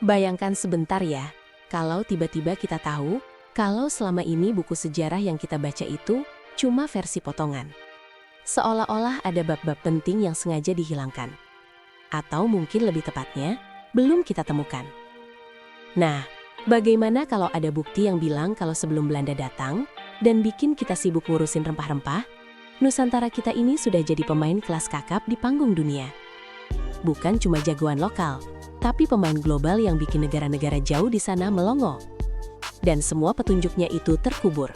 Bayangkan sebentar ya, kalau tiba-tiba kita tahu kalau selama ini buku sejarah yang kita baca itu cuma versi potongan. Seolah-olah ada bab-bab penting yang sengaja dihilangkan. Atau mungkin lebih tepatnya, belum kita temukan. Nah, bagaimana kalau ada bukti yang bilang kalau sebelum Belanda datang dan bikin kita sibuk ngurusin rempah-rempah, Nusantara kita ini sudah jadi pemain kelas kakap di panggung dunia. Bukan cuma jagoan lokal, tapi pemain global yang bikin negara-negara jauh di sana melongo. Dan semua petunjuknya itu terkubur,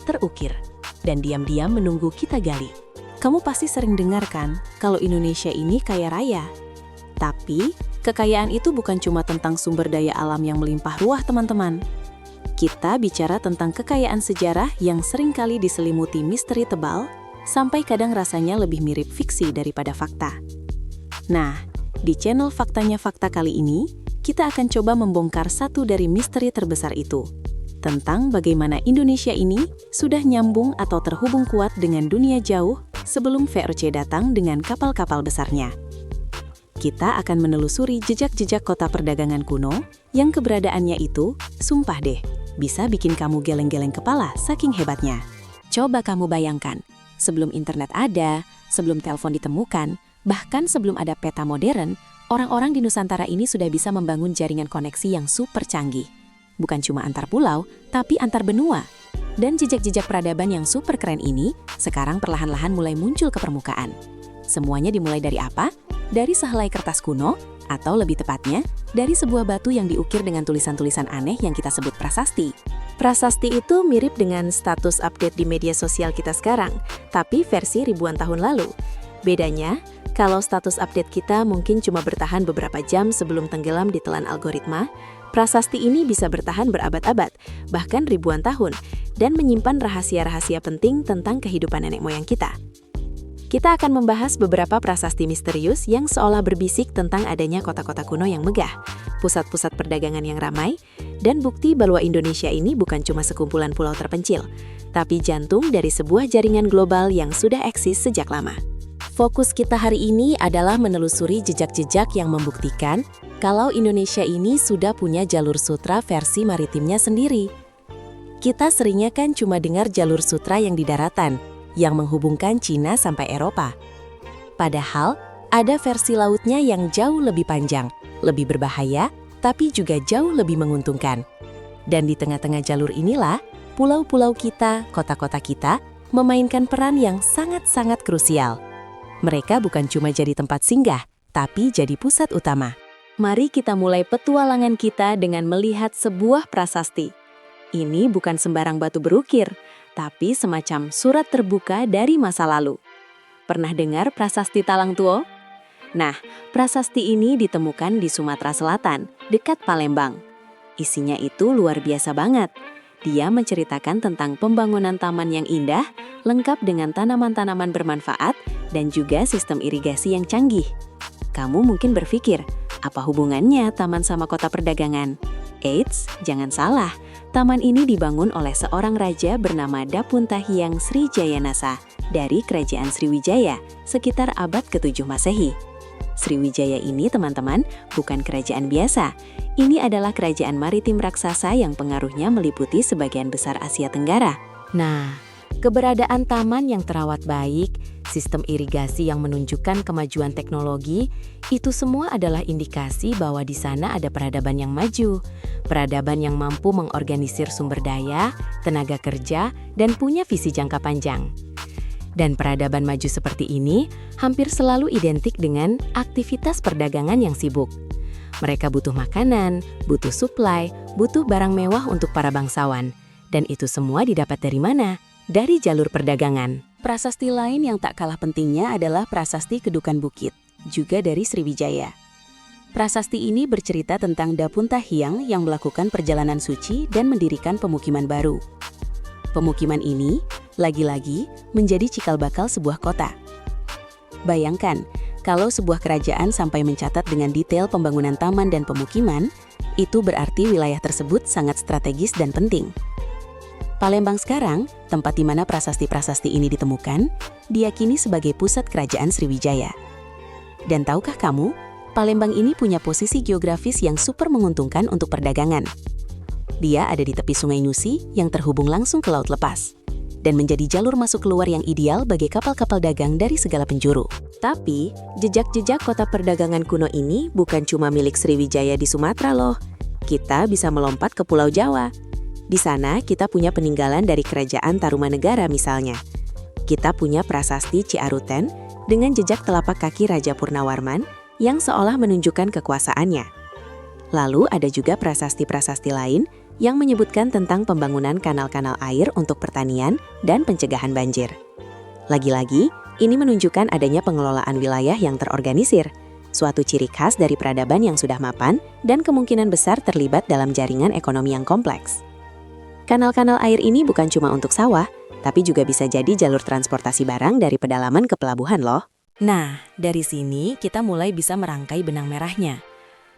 terukir, dan diam-diam menunggu kita gali. Kamu pasti sering dengar kan, kalau Indonesia ini kaya raya. Tapi, kekayaan itu bukan cuma tentang sumber daya alam yang melimpah ruah, teman-teman. Kita bicara tentang kekayaan sejarah yang seringkali diselimuti misteri tebal, sampai kadang rasanya lebih mirip fiksi daripada fakta. Nah, di channel Faktanya Fakta kali ini, kita akan coba membongkar satu dari misteri terbesar itu, tentang bagaimana Indonesia ini sudah nyambung atau terhubung kuat dengan dunia jauh sebelum VOC datang dengan kapal-kapal besarnya. Kita akan menelusuri jejak-jejak kota perdagangan kuno yang keberadaannya itu, sumpah deh, bisa bikin kamu geleng-geleng kepala saking hebatnya. Coba kamu bayangkan, sebelum internet ada, sebelum telepon ditemukan, bahkan sebelum ada peta modern, orang-orang di Nusantara ini sudah bisa membangun jaringan koneksi yang super canggih. Bukan cuma antar pulau, tapi antar benua. Dan jejak-jejak peradaban yang super keren ini sekarang perlahan-lahan mulai muncul ke permukaan. Semuanya dimulai dari apa? Dari sehelai kertas kuno, atau lebih tepatnya, dari sebuah batu yang diukir dengan tulisan-tulisan aneh yang kita sebut prasasti. Prasasti itu mirip dengan status update di media sosial kita sekarang, tapi versi ribuan tahun lalu. Bedanya, kalau status update kita mungkin cuma bertahan beberapa jam sebelum tenggelam di telan algoritma, prasasti ini bisa bertahan berabad-abad, bahkan ribuan tahun, dan menyimpan rahasia-rahasia penting tentang kehidupan nenek moyang kita. Kita akan membahas beberapa prasasti misterius yang seolah berbisik tentang adanya kota-kota kuno yang megah, pusat-pusat perdagangan yang ramai, dan bukti bahwa Indonesia ini bukan cuma sekumpulan pulau terpencil, tapi jantung dari sebuah jaringan global yang sudah eksis sejak lama. Fokus kita hari ini adalah menelusuri jejak-jejak yang membuktikan kalau Indonesia ini sudah punya jalur sutra versi maritimnya sendiri. Kita seringnya kan cuma dengar jalur sutra yang di daratan, yang menghubungkan Cina sampai Eropa. Padahal, ada versi lautnya yang jauh lebih panjang, lebih berbahaya, tapi juga jauh lebih menguntungkan. Dan di tengah-tengah jalur inilah, pulau-pulau kita, kota-kota kita, memainkan peran yang sangat-sangat krusial. Mereka bukan cuma jadi tempat singgah, tapi jadi pusat utama. Mari kita mulai petualangan kita dengan melihat sebuah prasasti. Ini bukan sembarang batu berukir, tapi semacam surat terbuka dari masa lalu. Pernah dengar prasasti Talang Tuo? Nah, prasasti ini ditemukan di Sumatera Selatan, dekat Palembang. Isinya itu luar biasa banget. Dia menceritakan tentang pembangunan taman yang indah, lengkap dengan tanaman-tanaman bermanfaat, dan juga sistem irigasi yang canggih. Kamu mungkin berpikir, apa hubungannya taman sama kota perdagangan? Eits, jangan salah, taman ini dibangun oleh seorang raja bernama Dapuntahiang Srijayanasa dari Kerajaan Sriwijaya sekitar abad ke-7 Masehi. Sriwijaya ini, teman-teman, bukan kerajaan biasa. Ini adalah kerajaan maritim raksasa yang pengaruhnya meliputi sebagian besar Asia Tenggara. Nah, keberadaan taman yang terawat baik, sistem irigasi yang menunjukkan kemajuan teknologi, itu semua adalah indikasi bahwa di sana ada peradaban yang maju. Peradaban yang mampu mengorganisir sumber daya, tenaga kerja, dan punya visi jangka panjang. Dan peradaban maju seperti ini hampir selalu identik dengan aktivitas perdagangan yang sibuk. Mereka butuh makanan, butuh suplai, butuh barang mewah untuk para bangsawan. Dan itu semua didapat dari mana? Dari jalur perdagangan. Prasasti lain yang tak kalah pentingnya adalah Prasasti Kedukan Bukit, juga dari Sriwijaya. Prasasti ini bercerita tentang Dapuntahiang yang melakukan perjalanan suci dan mendirikan pemukiman baru. Pemukiman ini, lagi-lagi, menjadi cikal bakal sebuah kota. Bayangkan, kalau sebuah kerajaan sampai mencatat dengan detail pembangunan taman dan pemukiman, itu berarti wilayah tersebut sangat strategis dan penting. Palembang sekarang, tempat di mana prasasti-prasasti ini ditemukan, diyakini sebagai pusat kerajaan Sriwijaya. Dan tahukah kamu, Palembang ini punya posisi geografis yang super menguntungkan untuk perdagangan. Dia ada di tepi Sungai Nyusi yang terhubung langsung ke Laut Lepas, dan menjadi jalur masuk keluar yang ideal bagi kapal-kapal dagang dari segala penjuru. Tapi, jejak-jejak kota perdagangan kuno ini bukan cuma milik Sriwijaya di Sumatera loh. Kita bisa melompat ke Pulau Jawa. Di sana kita punya peninggalan dari Kerajaan Tarumanegara misalnya. Kita punya prasasti Ciaruten dengan jejak telapak kaki Raja Purnawarman yang seolah menunjukkan kekuasaannya. Lalu ada juga prasasti-prasasti lain yang menyebutkan tentang pembangunan kanal-kanal air untuk pertanian dan pencegahan banjir. Lagi-lagi, ini menunjukkan adanya pengelolaan wilayah yang terorganisir, suatu ciri khas dari peradaban yang sudah mapan dan kemungkinan besar terlibat dalam jaringan ekonomi yang kompleks. Kanal-kanal air ini bukan cuma untuk sawah, tapi juga bisa jadi jalur transportasi barang dari pedalaman ke pelabuhan loh. Nah, dari sini kita mulai bisa merangkai benang merahnya.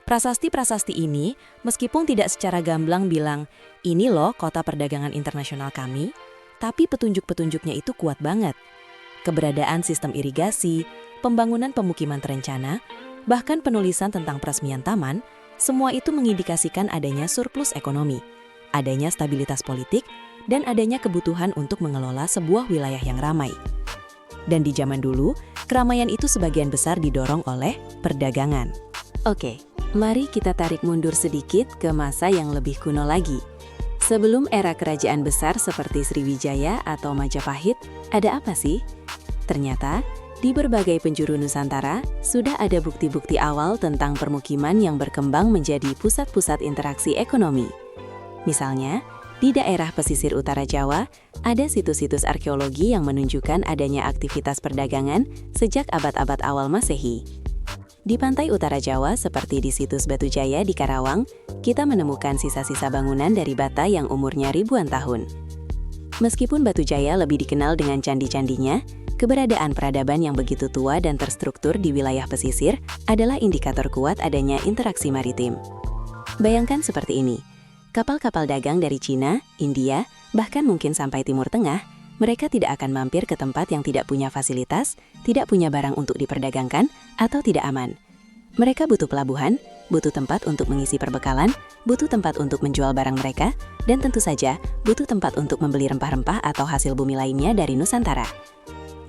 Prasasti-prasasti ini, meskipun tidak secara gamblang bilang, ini loh kota perdagangan internasional kami, tapi petunjuk-petunjuknya itu kuat banget. Keberadaan sistem irigasi, pembangunan pemukiman terencana, bahkan penulisan tentang peresmian taman, semua itu mengindikasikan adanya surplus ekonomi, adanya stabilitas politik, dan adanya kebutuhan untuk mengelola sebuah wilayah yang ramai. Dan di zaman dulu, keramaian itu sebagian besar didorong oleh perdagangan. Oke, mari kita tarik mundur sedikit ke masa yang lebih kuno lagi. Sebelum era kerajaan besar seperti Sriwijaya atau Majapahit, ada apa sih? Ternyata, di berbagai penjuru Nusantara, sudah ada bukti-bukti awal tentang permukiman yang berkembang menjadi pusat-pusat interaksi ekonomi. Misalnya, di daerah pesisir utara Jawa, ada situs-situs arkeologi yang menunjukkan adanya aktivitas perdagangan sejak abad-abad awal Masehi. Di pantai utara Jawa, seperti di situs Batu Jaya di Karawang, kita menemukan sisa-sisa bangunan dari bata yang umurnya ribuan tahun. Meskipun Batu Jaya lebih dikenal dengan candi-candinya, keberadaan peradaban yang begitu tua dan terstruktur di wilayah pesisir adalah indikator kuat adanya interaksi maritim. Bayangkan seperti ini. Kapal-kapal dagang dari Cina, India, bahkan mungkin sampai Timur Tengah, mereka tidak akan mampir ke tempat yang tidak punya fasilitas, tidak punya barang untuk diperdagangkan, atau tidak aman. Mereka butuh pelabuhan, butuh tempat untuk mengisi perbekalan, butuh tempat untuk menjual barang mereka, dan tentu saja butuh tempat untuk membeli rempah-rempah atau hasil bumi lainnya dari Nusantara.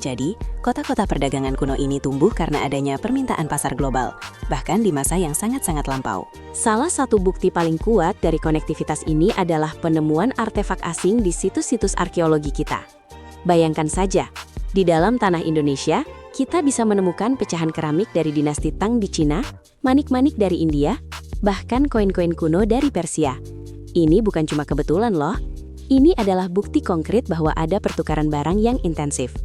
Jadi, kota-kota perdagangan kuno ini tumbuh karena adanya permintaan pasar global, bahkan di masa yang sangat-sangat lampau. Salah satu bukti paling kuat dari konektivitas ini adalah penemuan artefak asing di situs-situs arkeologi kita. Bayangkan saja, di dalam tanah Indonesia, kita bisa menemukan pecahan keramik dari dinasti Tang di Cina, manik-manik dari India, bahkan koin-koin kuno dari Persia. Ini bukan cuma kebetulan loh, ini adalah bukti konkret bahwa ada pertukaran barang yang intensif.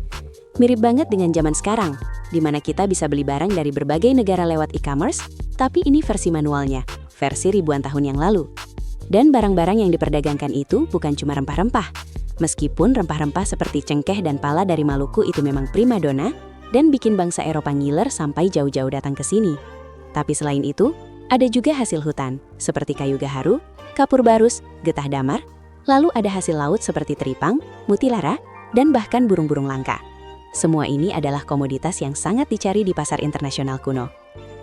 Mirip banget dengan zaman sekarang, di mana kita bisa beli barang dari berbagai negara lewat e-commerce, tapi ini versi manualnya, versi ribuan tahun yang lalu. Dan barang-barang yang diperdagangkan itu bukan cuma rempah-rempah. Meskipun rempah-rempah seperti cengkeh dan pala dari Maluku itu memang primadona, dan bikin bangsa Eropa ngiler sampai jauh-jauh datang ke sini. Tapi selain itu, ada juga hasil hutan, seperti kayu gaharu, kapur barus, getah damar, lalu ada hasil laut seperti teripang, mutiara, dan bahkan burung-burung langka. Semua ini adalah komoditas yang sangat dicari di pasar internasional kuno.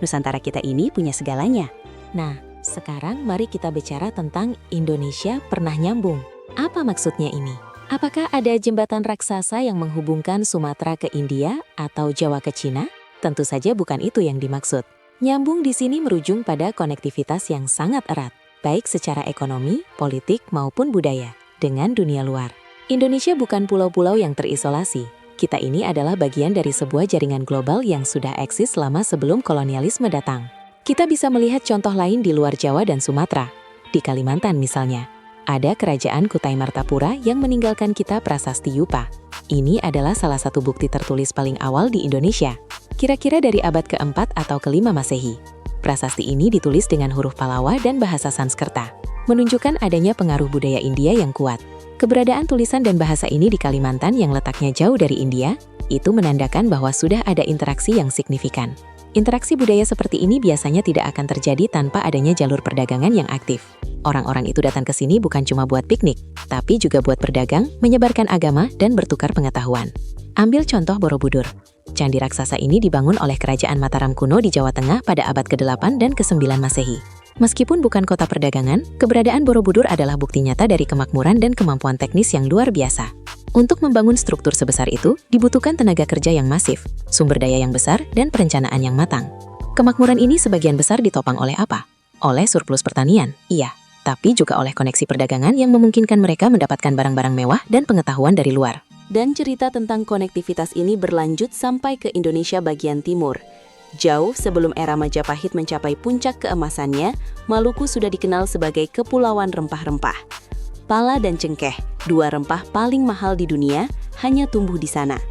Nusantara kita ini punya segalanya. Nah, sekarang mari kita bicara tentang Indonesia pernah nyambung. Apa maksudnya ini? Apakah ada jembatan raksasa yang menghubungkan Sumatera ke India atau Jawa ke Cina? Tentu saja bukan itu yang dimaksud. Nyambung di sini merujung pada konektivitas yang sangat erat, baik secara ekonomi, politik, maupun budaya, dengan dunia luar. Indonesia bukan pulau-pulau yang terisolasi. Kita ini adalah bagian dari sebuah jaringan global yang sudah eksis lama sebelum kolonialisme datang. Kita bisa melihat contoh lain di luar Jawa dan Sumatera. Di Kalimantan misalnya, ada kerajaan Kutai Martapura yang meninggalkan kita prasasti Yupa. Ini adalah salah satu bukti tertulis paling awal di Indonesia, kira-kira dari abad ke-4 atau ke-5 Masehi. Prasasti ini ditulis dengan huruf Palawa dan bahasa Sanskerta, menunjukkan adanya pengaruh budaya India yang kuat. Keberadaan tulisan dan bahasa ini di Kalimantan yang letaknya jauh dari India, itu menandakan bahwa sudah ada interaksi yang signifikan. Interaksi budaya seperti ini biasanya tidak akan terjadi tanpa adanya jalur perdagangan yang aktif. Orang-orang itu datang ke sini bukan cuma buat piknik, tapi juga buat berdagang, menyebarkan agama, dan bertukar pengetahuan. Ambil contoh Borobudur. Candi raksasa ini dibangun oleh Kerajaan Mataram kuno di Jawa Tengah pada abad ke-8 dan ke-9 Masehi. Meskipun bukan kota perdagangan, keberadaan Borobudur adalah bukti nyata dari kemakmuran dan kemampuan teknis yang luar biasa. Untuk membangun struktur sebesar itu, dibutuhkan tenaga kerja yang masif, sumber daya yang besar, dan perencanaan yang matang. Kemakmuran ini sebagian besar ditopang oleh apa? Oleh surplus pertanian, iya. Tapi juga oleh koneksi perdagangan yang memungkinkan mereka mendapatkan barang-barang mewah dan pengetahuan dari luar. Dan cerita tentang konektivitas ini berlanjut sampai ke Indonesia bagian timur. Jauh sebelum era Majapahit mencapai puncak keemasannya, Maluku sudah dikenal sebagai kepulauan rempah-rempah. Pala dan cengkeh, dua rempah paling mahal di dunia, hanya tumbuh di sana.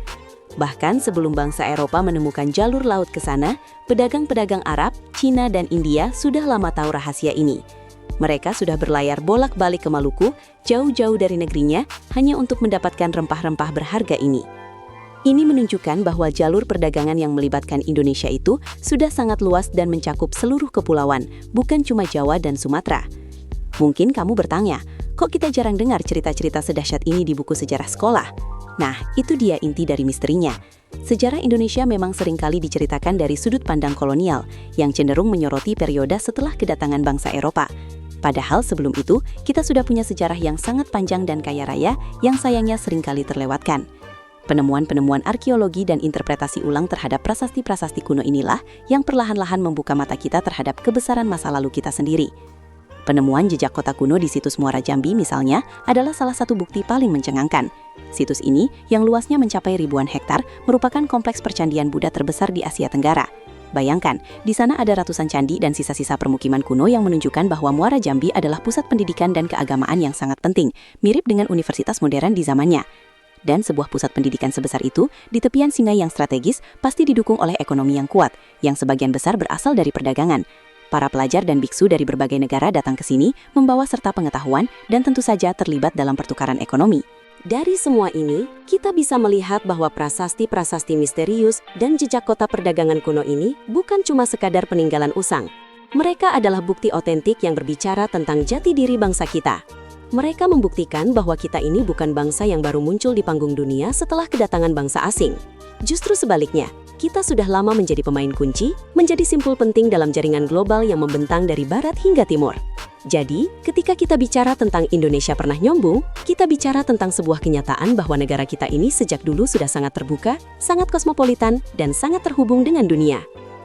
Bahkan sebelum bangsa Eropa menemukan jalur laut ke sana, pedagang-pedagang Arab, Cina, dan India sudah lama tahu rahasia ini. Mereka sudah berlayar bolak-balik ke Maluku, jauh-jauh dari negerinya, hanya untuk mendapatkan rempah-rempah berharga ini. Ini menunjukkan bahwa jalur perdagangan yang melibatkan Indonesia itu sudah sangat luas dan mencakup seluruh kepulauan, bukan cuma Jawa dan Sumatera. Mungkin kamu bertanya, kok kita jarang dengar cerita-cerita sedahsyat ini di buku sejarah sekolah? Nah, itu dia inti dari misterinya. Sejarah Indonesia memang seringkali diceritakan dari sudut pandang kolonial, yang cenderung menyoroti periode setelah kedatangan bangsa Eropa. Padahal sebelum itu, kita sudah punya sejarah yang sangat panjang dan kaya raya yang sayangnya seringkali terlewatkan. Penemuan-penemuan arkeologi dan interpretasi ulang terhadap prasasti-prasasti kuno inilah yang perlahan-lahan membuka mata kita terhadap kebesaran masa lalu kita sendiri. Penemuan jejak kota kuno di situs Muara Jambi misalnya adalah salah satu bukti paling mencengangkan. Situs ini, yang luasnya mencapai ribuan hektar, merupakan kompleks percandian Buddha terbesar di Asia Tenggara. Bayangkan, di sana ada ratusan candi dan sisa-sisa permukiman kuno yang menunjukkan bahwa Muara Jambi adalah pusat pendidikan dan keagamaan yang sangat penting, mirip dengan universitas modern di zamannya. Dan sebuah pusat pendidikan sebesar itu, di tepian sungai yang strategis, pasti didukung oleh ekonomi yang kuat, yang sebagian besar berasal dari perdagangan. Para pelajar dan biksu dari berbagai negara datang ke sini, membawa serta pengetahuan dan tentu saja terlibat dalam pertukaran ekonomi. Dari semua ini, kita bisa melihat bahwa prasasti-prasasti misterius dan jejak kota perdagangan kuno ini bukan cuma sekadar peninggalan usang. Mereka adalah bukti otentik yang berbicara tentang jati diri bangsa kita. Mereka membuktikan bahwa kita ini bukan bangsa yang baru muncul di panggung dunia setelah kedatangan bangsa asing. Justru sebaliknya, kita sudah lama menjadi pemain kunci, menjadi simpul penting dalam jaringan global yang membentang dari barat hingga timur. Jadi, ketika kita bicara tentang Indonesia pernah nyombung, kita bicara tentang sebuah kenyataan bahwa negara kita ini sejak dulu sudah sangat terbuka, sangat kosmopolitan, dan sangat terhubung dengan dunia.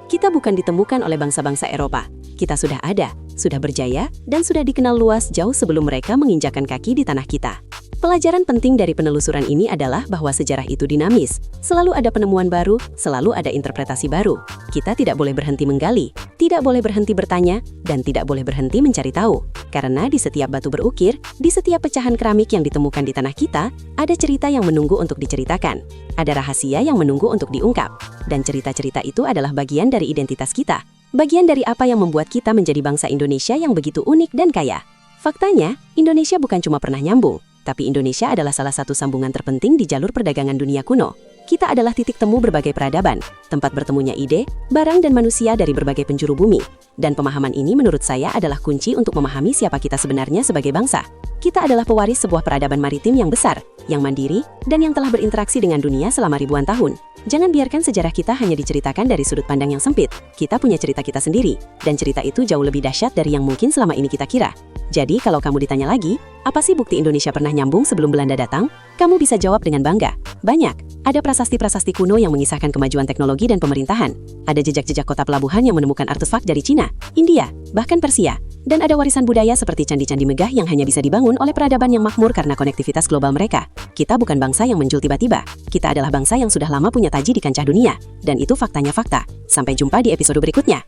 Kita bukan ditemukan oleh bangsa-bangsa Eropa. Kita sudah ada, sudah berjaya, dan sudah dikenal luas jauh sebelum mereka menginjakan kaki di tanah kita. Pelajaran penting dari penelusuran ini adalah bahwa sejarah itu dinamis. Selalu ada penemuan baru, selalu ada interpretasi baru. Kita tidak boleh berhenti menggali, tidak boleh berhenti bertanya, dan tidak boleh berhenti mencari tahu. Karena di setiap batu berukir, di setiap pecahan keramik yang ditemukan di tanah kita, ada cerita yang menunggu untuk diceritakan. Ada rahasia yang menunggu untuk diungkap. Dan cerita-cerita itu adalah bagian dari identitas kita. Bagian dari apa yang membuat kita menjadi bangsa Indonesia yang begitu unik dan kaya. Faktanya, Indonesia bukan cuma pernah nyambung, tapi Indonesia adalah salah satu sambungan terpenting di jalur perdagangan dunia kuno. Kita adalah titik temu berbagai peradaban, tempat bertemunya ide, barang dan manusia dari berbagai penjuru bumi. Dan pemahaman ini menurut saya adalah kunci untuk memahami siapa kita sebenarnya sebagai bangsa. Kita adalah pewaris sebuah peradaban maritim yang besar, yang mandiri, dan yang telah berinteraksi dengan dunia selama ribuan tahun. Jangan biarkan sejarah kita hanya diceritakan dari sudut pandang yang sempit. Kita punya cerita kita sendiri, dan cerita itu jauh lebih dahsyat dari yang mungkin selama ini kita kira. Jadi kalau kamu ditanya lagi, apa sih bukti Indonesia pernah nyambung sebelum Belanda datang? Kamu bisa jawab dengan bangga. Banyak. Ada prasasti-prasasti kuno yang mengisahkan kemajuan teknologi dan pemerintahan. Ada jejak-jejak kota pelabuhan yang menemukan artefak dari Cina, India, bahkan Persia. Dan ada warisan budaya seperti candi-candi megah yang hanya bisa dibangun oleh peradaban yang makmur karena konektivitas global mereka. Kita bukan bangsa yang muncul tiba-tiba. Kita adalah bangsa yang sudah lama punya taji di kancah dunia. Dan itu faktanya fakta. Sampai jumpa di episode berikutnya.